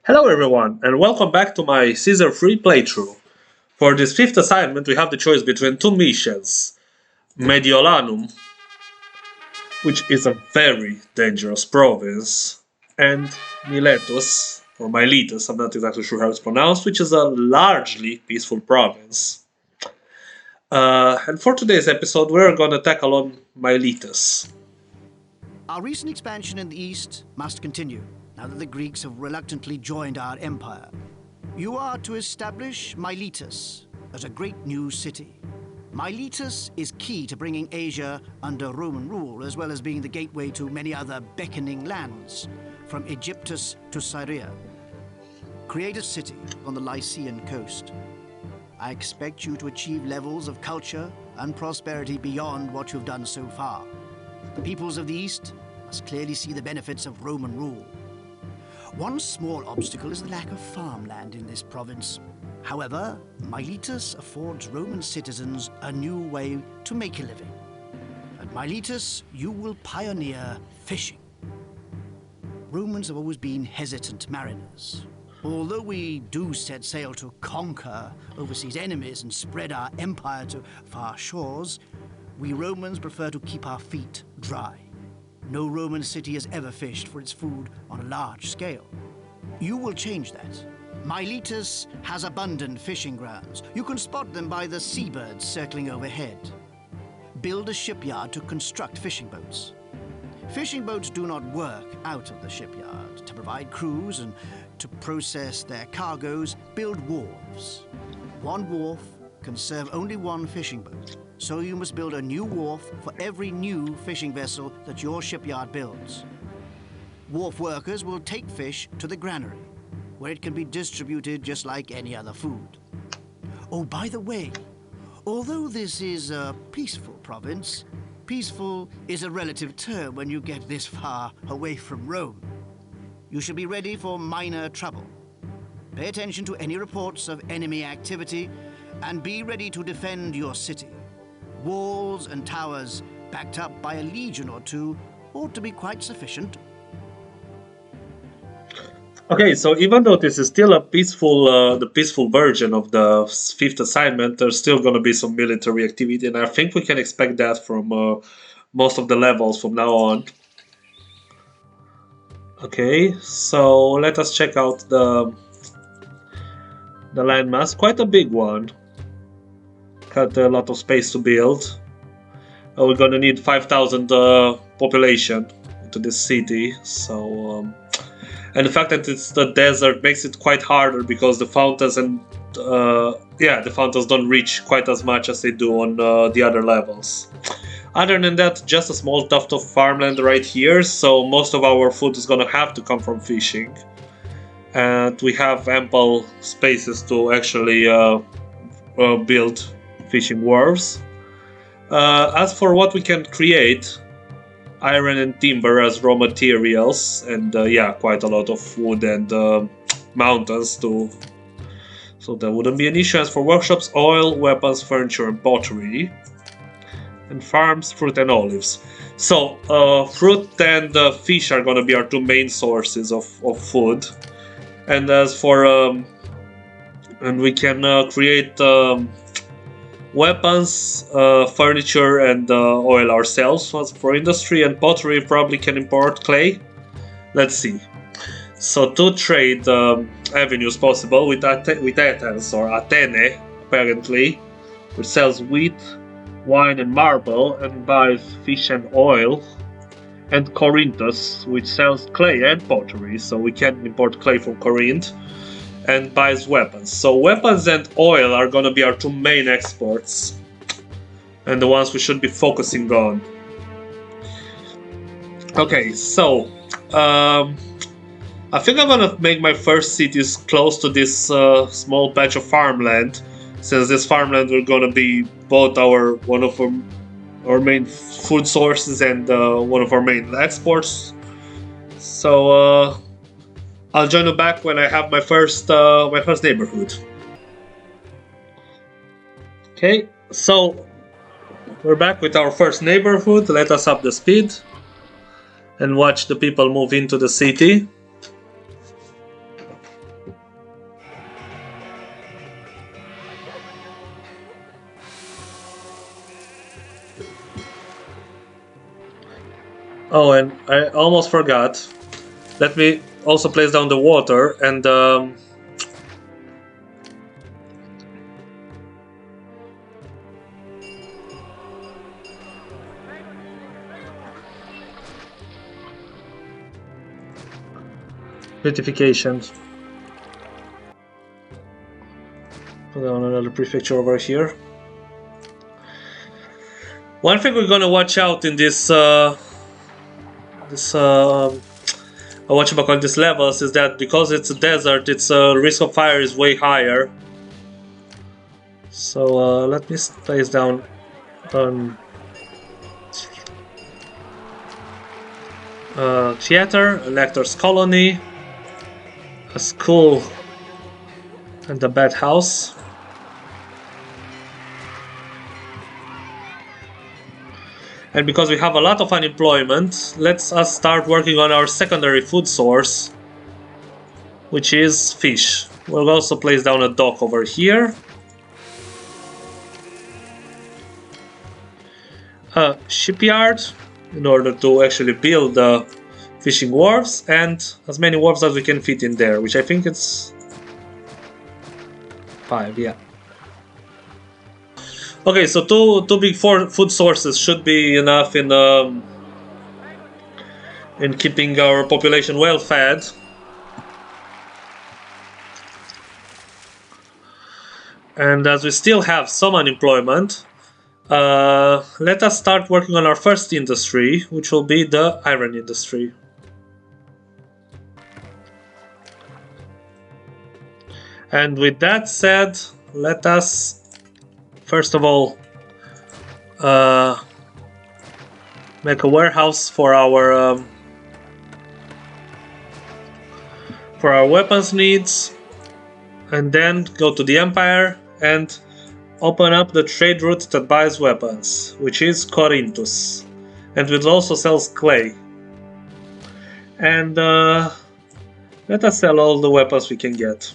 Hello everyone, and welcome back to my Caesar free playthrough. For this fifth assignment, we have the choice between two missions. Mediolanum, which is a very dangerous province, and Miletus, or Miletus, I'm not exactly sure how it's pronounced, which is a largely peaceful province. And for today's episode, we're gonna tackle on Miletus. Our recent expansion in the east must continue, now that the Greeks have reluctantly joined our empire. You are to establish Miletus as a great new city. Miletus is key to bringing Asia under Roman rule, as well as being the gateway to many other beckoning lands, from Egyptus to Syria. Create a city on the Lycian coast. I expect you to achieve levels of culture and prosperity beyond what you've done so far. The peoples of the East must clearly see the benefits of Roman rule. One small obstacle is the lack of farmland in this province. However, Miletus affords Roman citizens a new way to make a living. At Miletus, you will pioneer fishing. Romans have always been hesitant mariners. Although we do set sail to conquer overseas enemies and spread our empire to far shores, we Romans prefer to keep our feet dry. No Roman city has ever fished for its food on a large scale. You will change that. Miletus has abundant fishing grounds. You can spot them by the seabirds circling overhead. Build a shipyard to construct fishing boats. Fishing boats do not work out of the shipyard. To provide crews and to process their cargoes, build wharves. One wharf can serve only one fishing boat. So you must build a new wharf for every new fishing vessel that your shipyard builds. Wharf workers will take fish to the granary, where it can be distributed just like any other food. Oh, by the way, although this is a peaceful province, peaceful is a relative term when you get this far away from Rome. You should be ready for minor trouble. Pay attention to any reports of enemy activity and be ready to defend your city. Walls and towers, backed up by a legion or two, ought to be quite sufficient. Okay, so even though this is still the peaceful version of the fifth assignment, there's still going to be some military activity, and I think we can expect that from most of the levels from now on. Okay, so let us check out the landmass. Quite a big one. Got a lot of space to build. We're gonna need 5,000 population into this city. So, and the fact that it's the desert makes it quite harder because the fountains the fountains don't reach quite as much as they do on the other levels. Other than that, just a small tuft of farmland right here. So most of our food is gonna have to come from fishing, and we have ample spaces to actually build fishing wharves. As for what we can create, iron and timber as raw materials, and quite a lot of wood and mountains too. So there wouldn't be an issue. As for workshops, oil, weapons, furniture, and pottery. And farms, fruit and olives. So fruit and fish are going to be our two main sources of food. And as for and we can create weapons, furniture, and oil ourselves. For industry and pottery, probably can import clay. Let's see. So two trade avenues possible with Athens, or Athene, apparently, which sells wheat, wine, and marble, and buys fish and oil. And Corinthus, which sells clay and pottery, so we can import clay from Corinth, and buys weapons. So weapons and oil are gonna be our two main exports, and the ones we should be focusing on. Okay, so I think I'm gonna make my first cities close to this small patch of farmland, since this farmland will gonna be both one of our main food sources and one of our main exports. So I'll join you back when I have my first neighborhood. Okay, so we're back with our first neighborhood. Let us up the speed and watch the people move into the city. Oh, and I almost forgot. Let me also place down the water and beautifications. Put down another prefecture over here. One thing we're gonna watch out in this these levels is that because it's a desert, its risk of fire is way higher. So let me place down theater, a lector's colony, a school, and a bathhouse. And because we have a lot of unemployment, let's us start working on our secondary food source, which is fish. We'll also place down a dock over here. A shipyard in order to actually build the fishing wharves, and as many wharves as we can fit in there, which I think it's 5, yeah. Okay, so two big food sources should be enough in keeping our population well fed. And as we still have some unemployment, let us start working on our first industry, which will be the iron industry. And with that said, let us first of all make a warehouse for our weapons needs, and then go to the Empire and open up the trade route that buys weapons, which is Corinthus, and which also sells clay. And let us sell all the weapons we can get.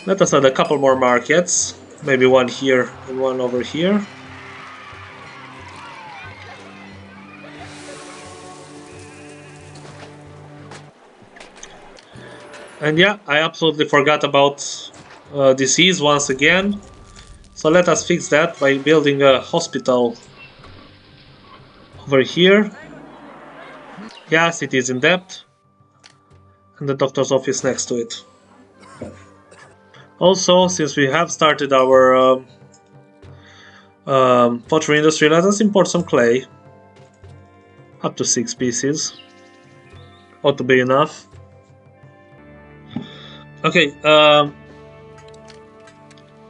Let us add a couple more markets, maybe one here and one over here. And yeah, I absolutely forgot about disease once again. So let us fix that by building a hospital over here. Yes, it is in depth. And the doctor's office next to it. Also, since we have started our pottery industry, let us import some clay. Up to 6 pieces. Ought to be enough. Okay,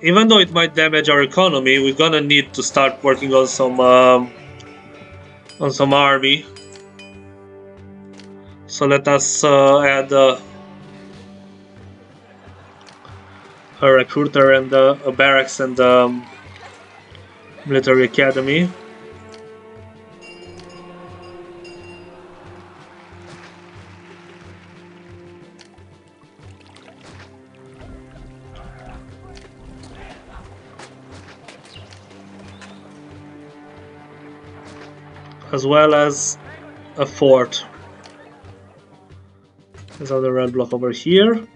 even though it might damage our economy, we're gonna need to start working on some army. So let us add a recruiter and a barracks and military academy. As well as a fort. There's another red block over here.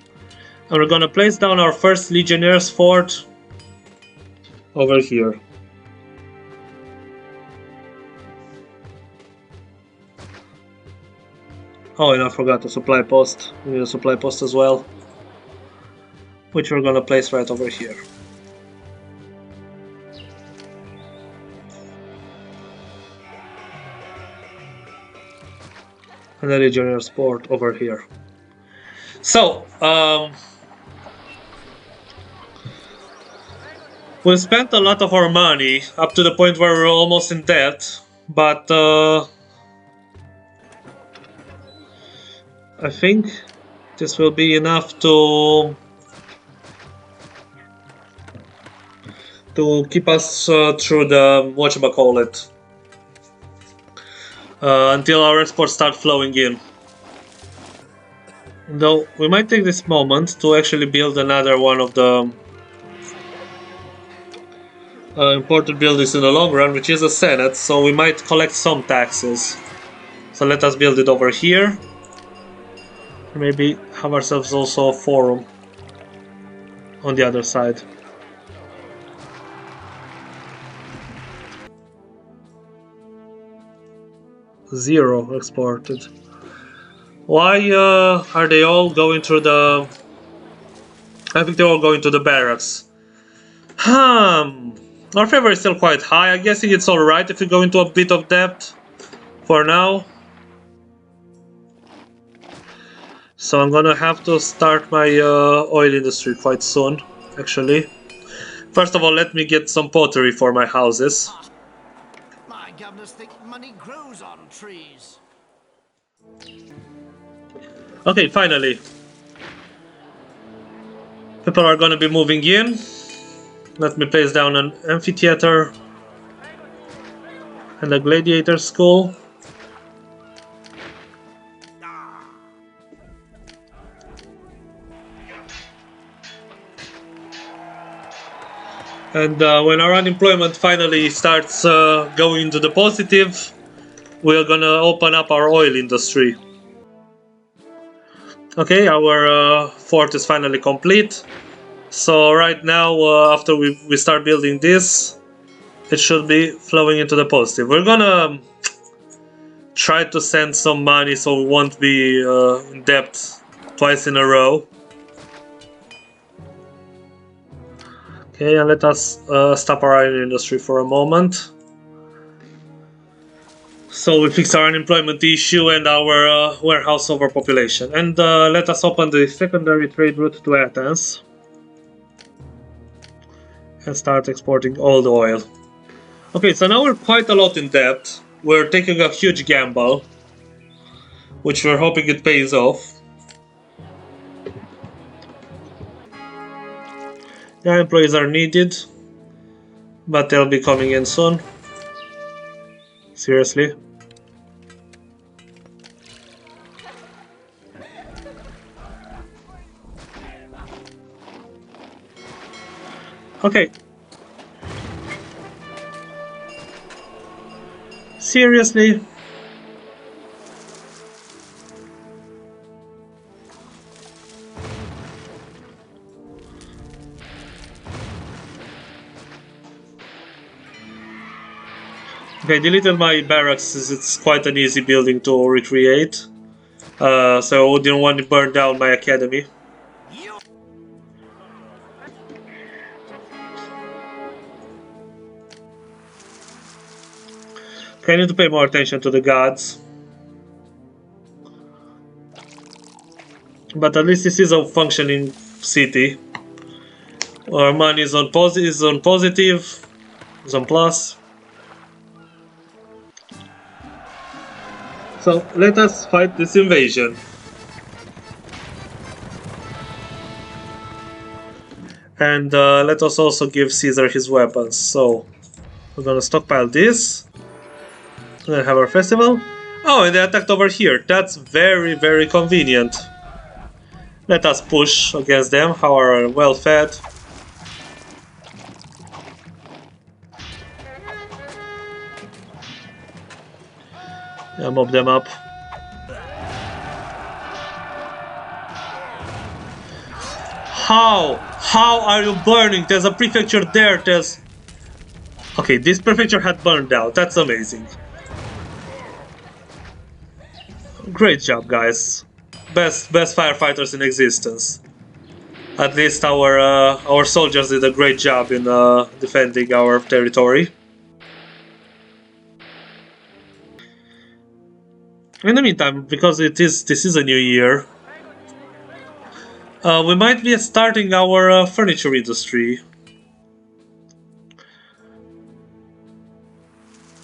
And we're gonna place down our first Legionnaires fort over here. Oh, and I forgot the supply post. We need a supply post as well, which we're gonna place right over here. And the Legionnaires port over here. So, we spent a lot of our money up to the point where we're almost in debt, but I think this will be enough to keep us through the whatchamacallit until our exports start flowing in. Though we might take this moment to actually build another one of the important buildings in the long run, which is a Senate, so we might collect some taxes. So let us build it over here. Maybe have ourselves also a forum on the other side. Zero exported. Why are they all going through the... I think they're all going to the barracks. Our favor is still quite high. I'm guessing it's alright if we go into a bit of debt for now. So I'm gonna have to start my oil industry quite soon, actually. First of all, let me get some pottery for my houses. My governors think money grows on trees. Okay, finally. People are gonna be moving in. Let me place down an amphitheater and a gladiator school. And when our unemployment finally starts going into the positive, we're gonna open up our oil industry. Okay, our fort is finally complete. So right now, after we start building this, it should be flowing into the positive. We're gonna try to send some money so we won't be in debt twice in a row. Okay, and let us stop our iron industry for a moment. So we fix our unemployment issue and our warehouse overpopulation. And let us open the secondary trade route to Athens. And start exporting all the oil. Okay, so now we're quite a lot in debt. We're taking a huge gamble, which we're hoping it pays off. Yeah, employees are needed, but they'll be coming in soon. Seriously. Okay. Seriously? Okay, deleted my barracks. It's quite an easy building to recreate. So I didn't want to burn down my academy. Okay, I need to pay more attention to the gods. But at least this is a functioning city. Our money is on positive, is on plus. So let us fight this invasion. And let us also give Caesar his weapons. So we're gonna stockpile this. We're gonna have our festival. Oh, and they attacked over here. That's very, very convenient. Let us push against them, who are well fed. Yeah, mob them up. How? How are you burning? There's a prefecture there. There's... Okay, this prefecture had burned out. That's amazing. Great job, guys. Best firefighters in existence. At least our soldiers did a great job in defending our territory. In the meantime, because this is a new year, we might be starting our furniture industry.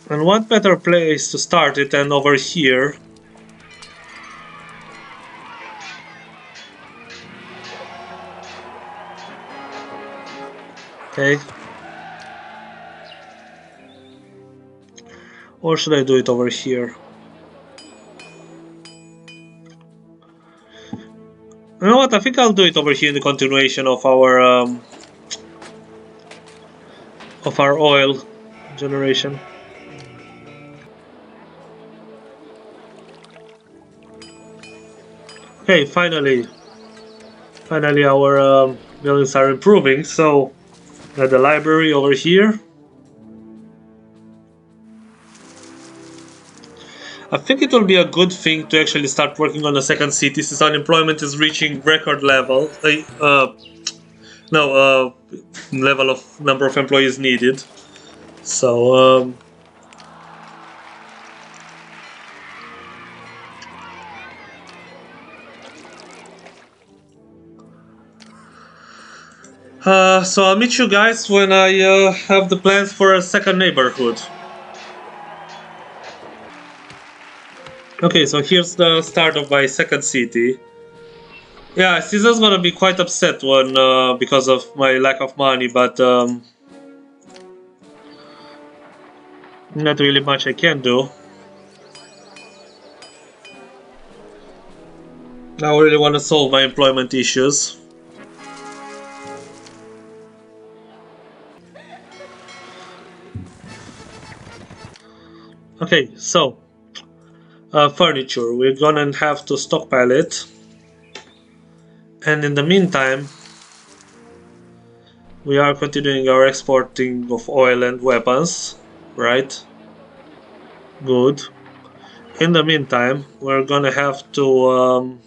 And what better place to start it than over here? Okay. Or should I do it over here? what? I think I'll do it over here in the continuation of our oil generation. Okay, finally our buildings are improving. So, the library over here. I think it will be a good thing to actually start working on the second city since unemployment is reaching record level. Level of number of employees needed. So, so I'll meet you guys when I have the plans for a second neighborhood. Okay, so here's the start of my second city. Yeah, Caesar's gonna be quite upset when because of my lack of money, but not really much I can do. I really want to solve my employment issues. Okay, so furniture, we're gonna have to stockpile it, and in the meantime we are continuing our exporting of oil and weapons, right? Good. In the meantime, we're gonna have to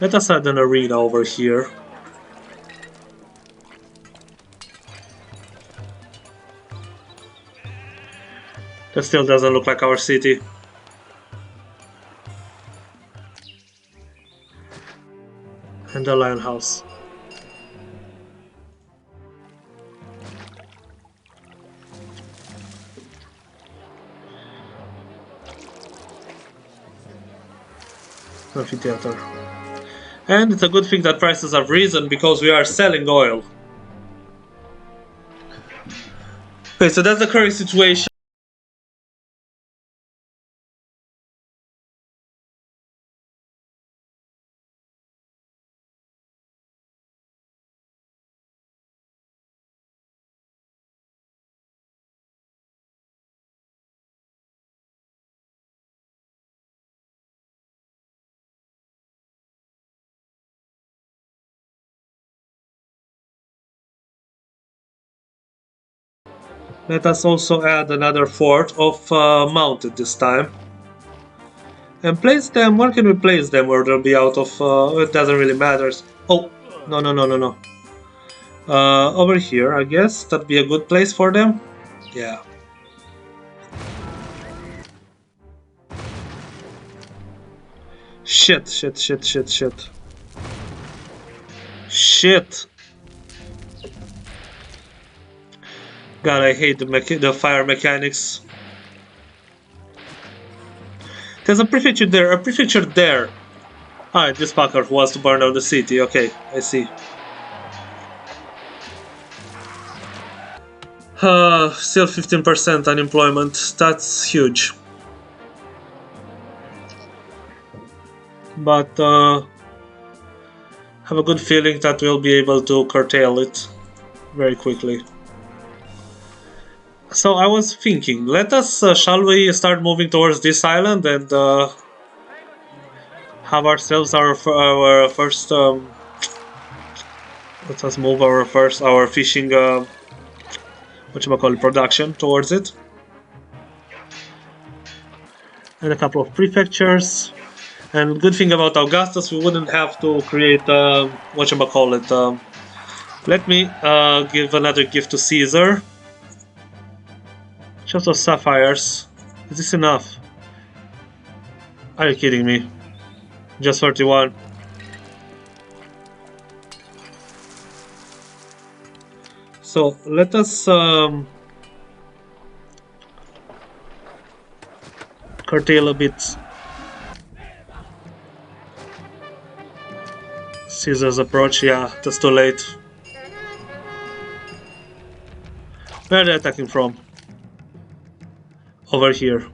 let us add an arena over here. That still doesn't look like our city. And the lion house. Amphitheater. And it's a good thing that prices have risen because we are selling oil. Okay, so that's the current situation. Let us also add another fort of mounted this time. And place them, where can we place them where they'll be out of, it doesn't really matter. Oh, no. Over here, I guess, that'd be a good place for them. Yeah. Shit. God, I hate the fire mechanics. There's a prefecture there. Alright, this fucker who wants to burn down the city. Okay, I see. Still 15% unemployment. That's huge. But have a good feeling that we'll be able to curtail it very quickly. So I was thinking, shall we start moving towards this island and have ourselves our first. Let us move our fishing. Production towards it, and a couple of prefectures. And good thing about Augustus, we wouldn't have to create let me give another gift to Caesar. Just those sapphires. Is this enough? Are you kidding me? Just 31. So let us curtail a bit Caesar's approach. Yeah, that's too late. Where are they attacking from? Over here.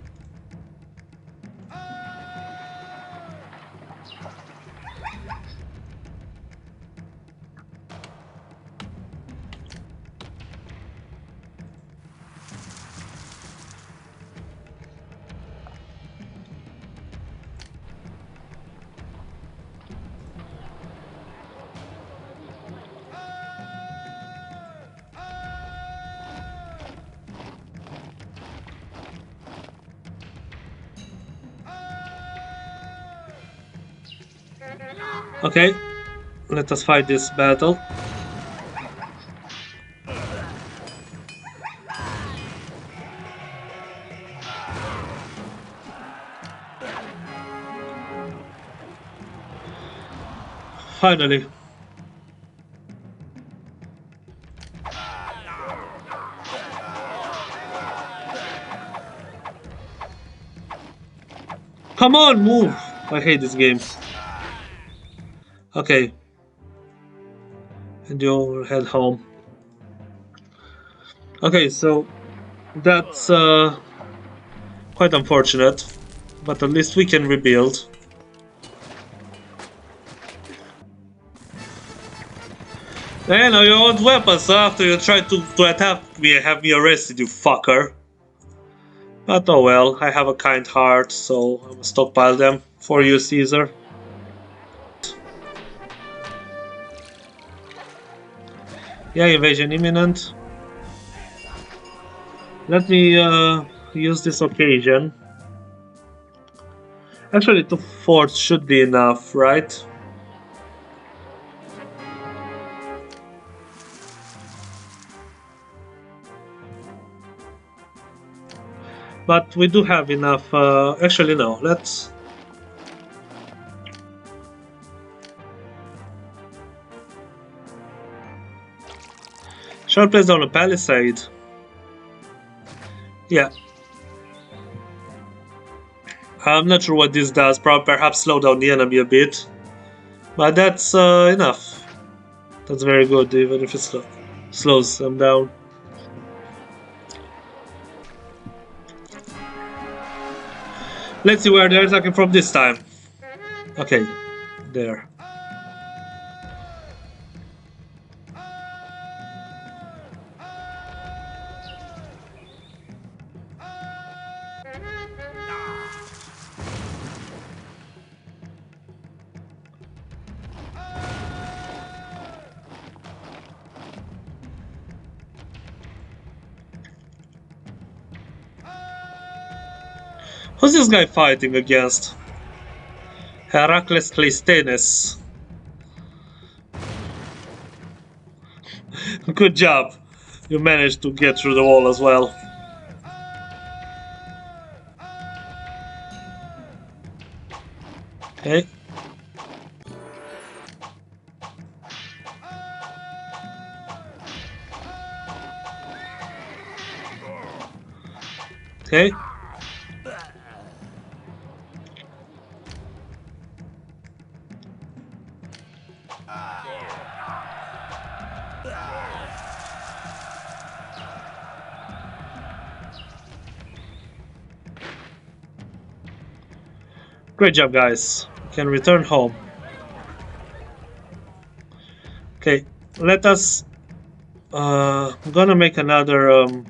Okay, let us fight this battle. Finally. Come on, move! I hate this game. Okay. And you'll head home. Okay, so that's quite unfortunate, but at least we can rebuild. Hey, now you want weapons after you tried to attack me and have me arrested, you fucker. But oh well, I have a kind heart, so I'm gonna stockpile them for you, Caesar. Yeah, invasion imminent. Let me use this occasion. Actually, 2 forts should be enough, right? But we do have enough. Actually, no. Let's. Shall I place down a palisade? Yeah. I'm not sure what this does. Perhaps slow down the enemy a bit. But that's enough. That's very good, even if it slows them down. Let's see where they're attacking from this time. Okay, there. Who's this guy fighting against? Heracles Cleisthenes. Good job. You managed to get through the wall as well. Okay. Okay. Great job, guys. You can return home. Okay, let us. I'm gonna make another. I'm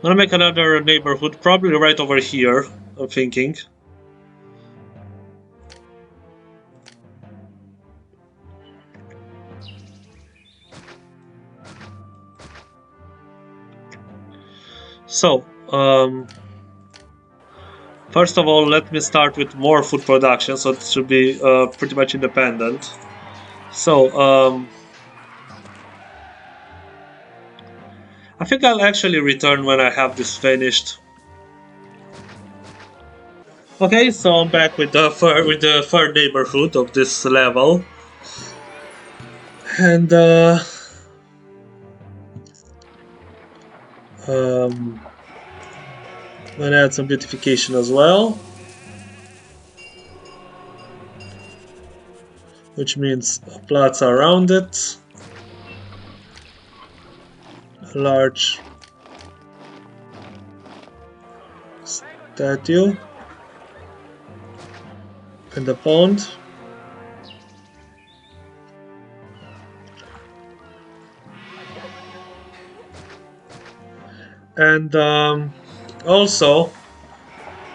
gonna make another neighborhood, probably right over here. I'm thinking. So, first of all, let me start with more food production, so it should be pretty much independent. So, I think I'll actually return when I have this finished. Okay, so I'm back with the third neighborhood of this level, and I'm gonna add some beautification as well, which means a plaza around it, a large statue, and a pond. And also,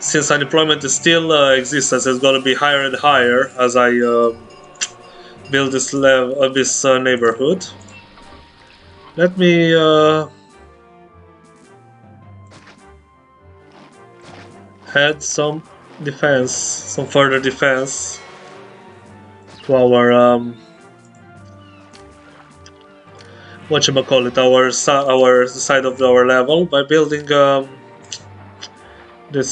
since unemployment is still exists, it's going to be higher and higher as I build this neighborhood. Let me add some defense, some further defense to our whatchamacallit, our side of our level by building this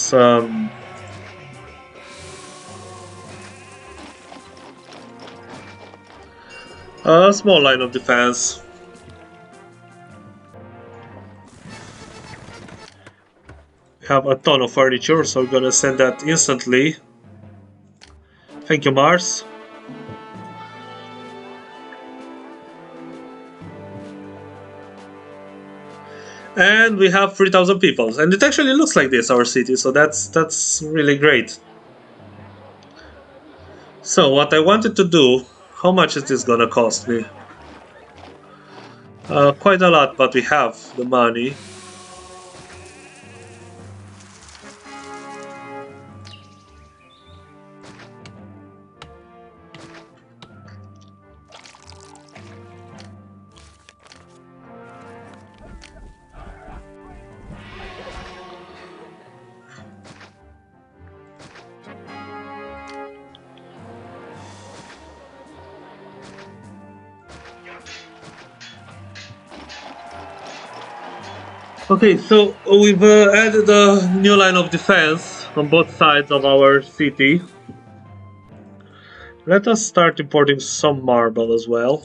small line of defense. We have a ton of furniture, so we're gonna send that instantly. Thank you, Mars. And we have 3,000 people, and it actually looks like this, our city, so that's really great. So what I wanted to do, how much is this gonna cost me? Quite a lot, but we have the money. Okay, so we've added a new line of defense on both sides of our city. Let us start importing some marble as well,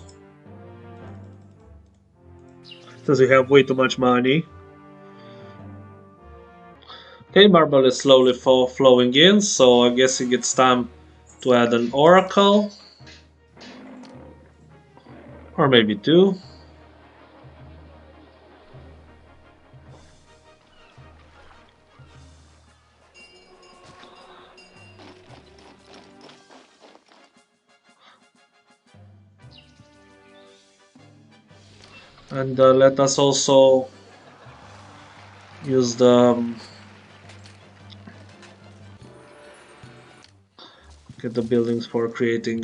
since we have way too much money. Okay, marble is slowly flowing in, so I guess it's time to add an oracle. Or maybe two. And let us also use the get the buildings for creating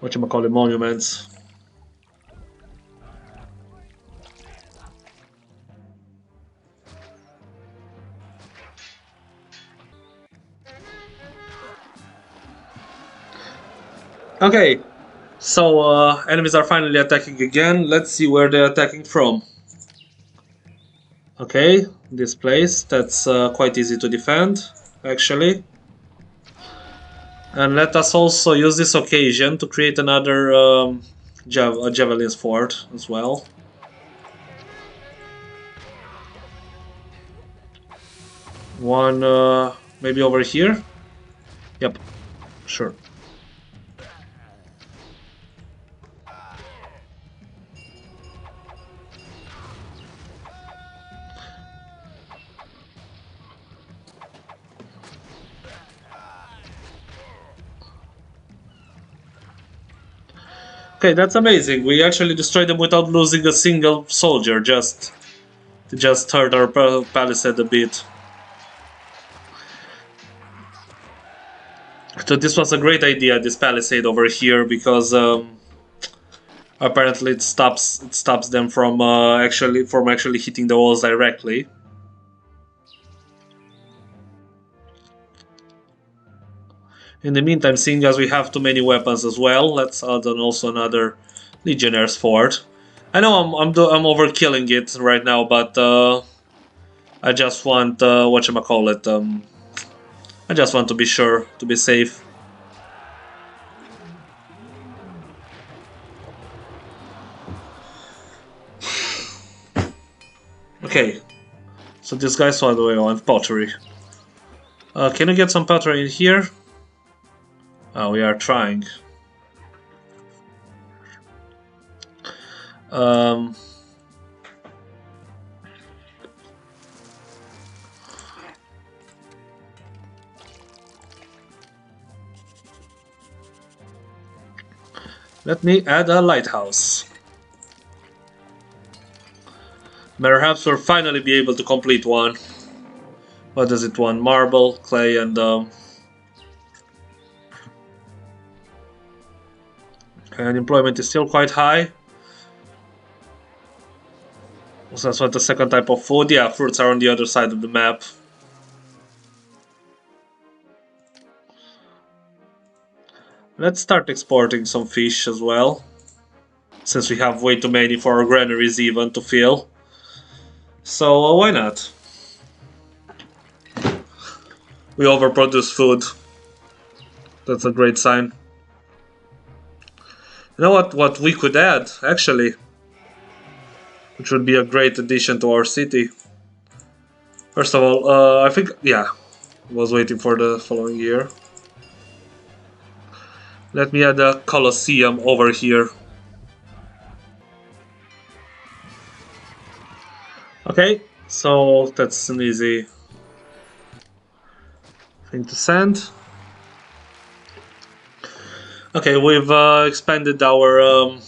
whatchamacallit, monuments. Okay, so enemies are finally attacking again. Let's see where they're attacking from. Okay, this place, that's quite easy to defend, actually. And let us also use this occasion to create another javelin fort as well. One maybe over here? Yep, sure. Okay, that's amazing. We actually destroyed them without losing a single soldier, just hurt our palisade a bit. So this was a great idea, this palisade over here, because apparently it stops them from actually hitting the walls directly. In the meantime, seeing as we have too many weapons as well, let's add on also another Legionnaire's Fort. I know I'm overkilling it right now, but I just want whatchamacallit, I just want to be sure, to be safe. Okay, so this guy's all the way on pottery. Can you get some pottery in here? Oh, we are trying. Um, let me add a lighthouse. Perhaps we'll finally be able to complete one. What does it want? Marble, clay, and unemployment is still quite high. So that's what the second type of food. Yeah, fruits are on the other side of the map. Let's start exporting some fish as well, since we have way too many for our granaries even to fill. So why not? We overproduce food. That's a great sign. You know what? What we could add, actually, which would be a great addition to our city. First of all, I think, yeah, was waiting for the following year. Let me add a Colosseum over here. Okay, so that's an easy thing to send. Okay, we've expanded our.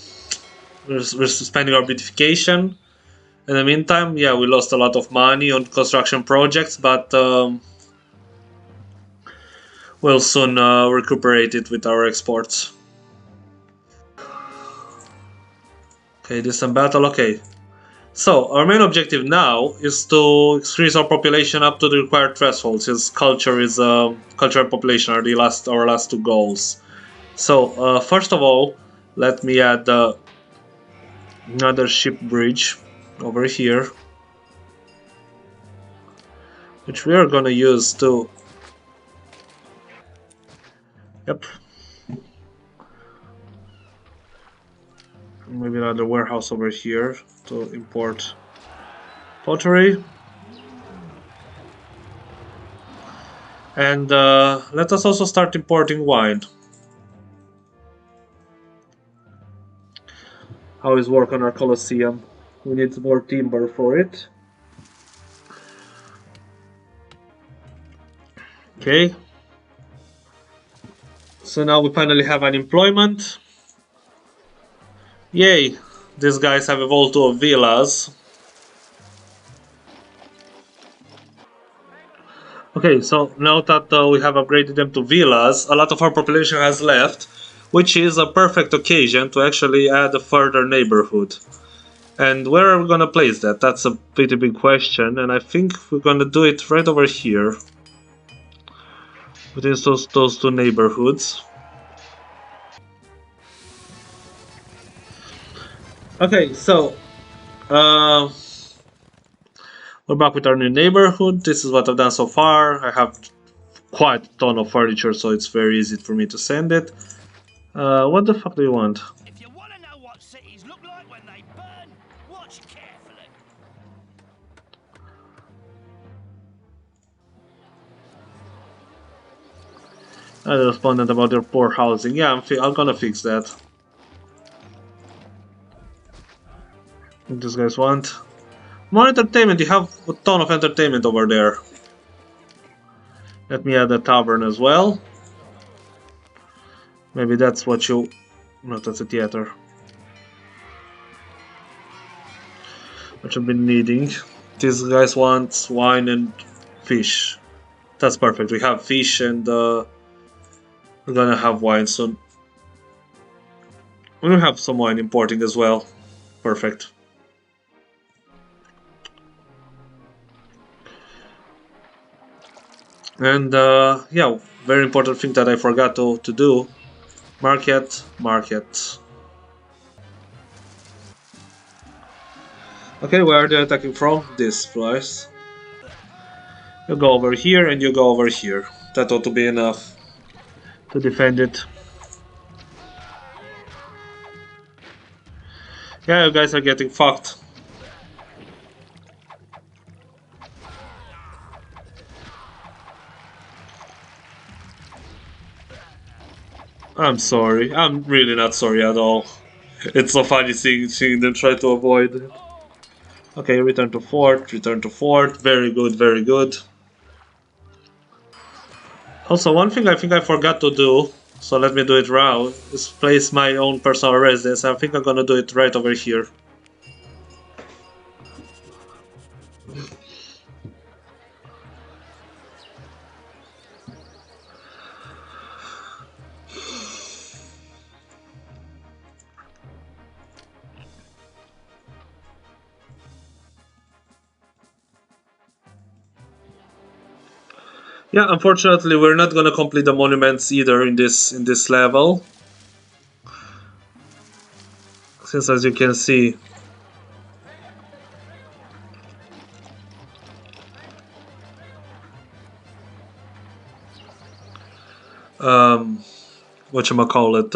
We're suspending our beautification. In the meantime, yeah, we lost a lot of money on construction projects, but we'll soon recuperate it with our exports. Okay, distant battle. Okay, so our main objective now is to increase our population up to the required threshold, since culture and population are our last two goals. So first of all, let me add another ship bridge over here, which we are gonna use to. Yep. Maybe another warehouse over here to import pottery. And let us also start importing wine. How is work on our Colosseum? We need more timber for it. Okay. So now we finally have an employment. Yay! These guys have evolved to villas. Okay, so now that we have upgraded them to villas, a lot of our population has left, which is a perfect occasion to actually add a further neighborhood. And where are we gonna place that? That's a pretty big question, and I think we're gonna do it right over here. Between those two neighborhoods. Okay, so we're back with our new neighborhood. This is what I've done so far. I have quite a ton of furniture, so it's very easy for me to send it. What the fuck do you want? If you want to know what cities look like when they burn, watch carefully. I responded about their poor housing. Yeah, I'm gonna fix that. What these guys want? More entertainment. You have a ton of entertainment over there. Let me add a tavern as well. Maybe that's what you. No, that's a theater. What you've been needing. These guys want wine and fish. That's perfect. We have fish and we're gonna have wine soon. We're gonna have some wine importing as well. Perfect. And yeah, very important thing that I forgot to do. Market. Okay, where are they attacking from? This place. You go over here and you go over here. That ought to be enough to defend it. Yeah, you guys are getting fucked. I'm sorry. I'm really not sorry at all. It's so funny seeing them try to avoid it. Okay, return to fort, return to fort. Very good, very good. Also, one thing I think I forgot to do, so let me do it now, is place my own personal residence. I think I'm gonna do it right over here. Yeah, unfortunately, we're not gonna complete the monuments either in this level, since as you can see, um, whatchamacallit,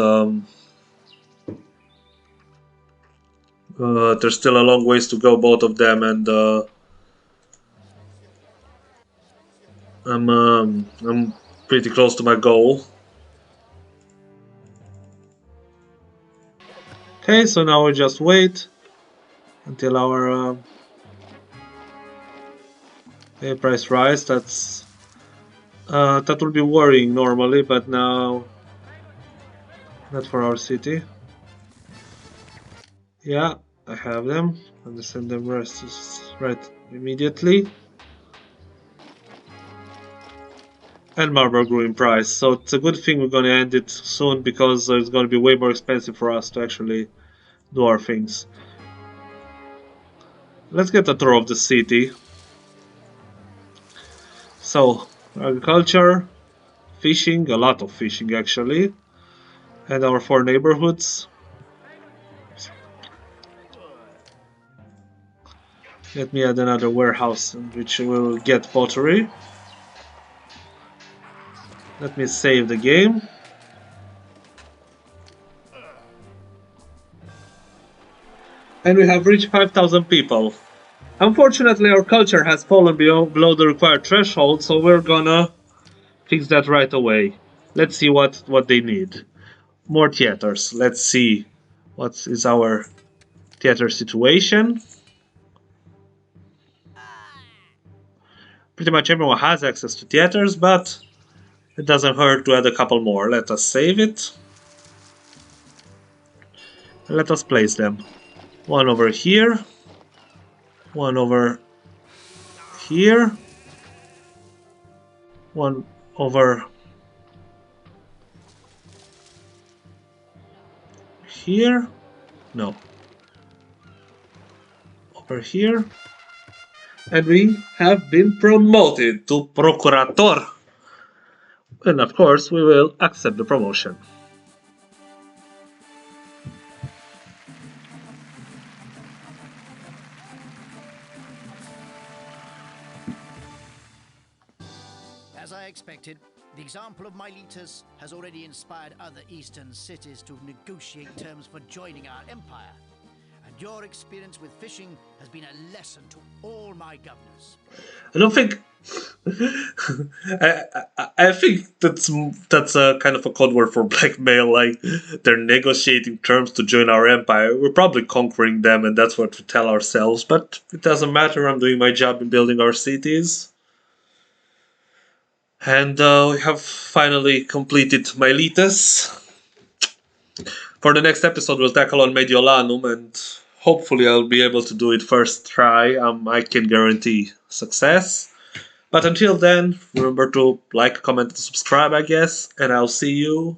there's still a long ways to go, both of them, and I'm pretty close to my goal. Okay, so now we just wait until our price rise. That will be worrying normally, but now not for our city. Yeah, I have them. I'm gonna send them right immediately. And Marlboro grew in price, so it's a good thing we're gonna end it soon because it's gonna be way more expensive for us to actually do our things. Let's get a tour of the city. So, agriculture, fishing, a lot of fishing actually, and our four neighborhoods. Let me add another warehouse in which will get pottery. Let me save the game. And we have reached 5,000 people. Unfortunately, our culture has fallen below the required threshold, so we're gonna fix that right away. Let's see what they need. More theaters. Let's see what is our theater situation. Pretty much everyone has access to theaters, but it doesn't hurt to add a couple more. Let us save it. And let us place them. One over here. One over here. One over here. No. Over here. And we have been promoted to Procurator. And of course, we will accept the promotion. As I expected, the example of Miletus has already inspired other eastern cities to negotiate terms for joining our empire. And your experience with fishing has been a lesson to all my governors. I don't think. I think that's a kind of a code word for blackmail. Like they're negotiating terms to join our empire. We're probably conquering them, and that's what we tell ourselves. But it doesn't matter. I'm doing my job in building our cities, and we have finally completed Miletus. For the next episode, we'll tackle on Mediolanum, and hopefully, I'll be able to do it first try. I can guarantee success. But until then, remember to like, comment, and subscribe, I guess, and I'll see you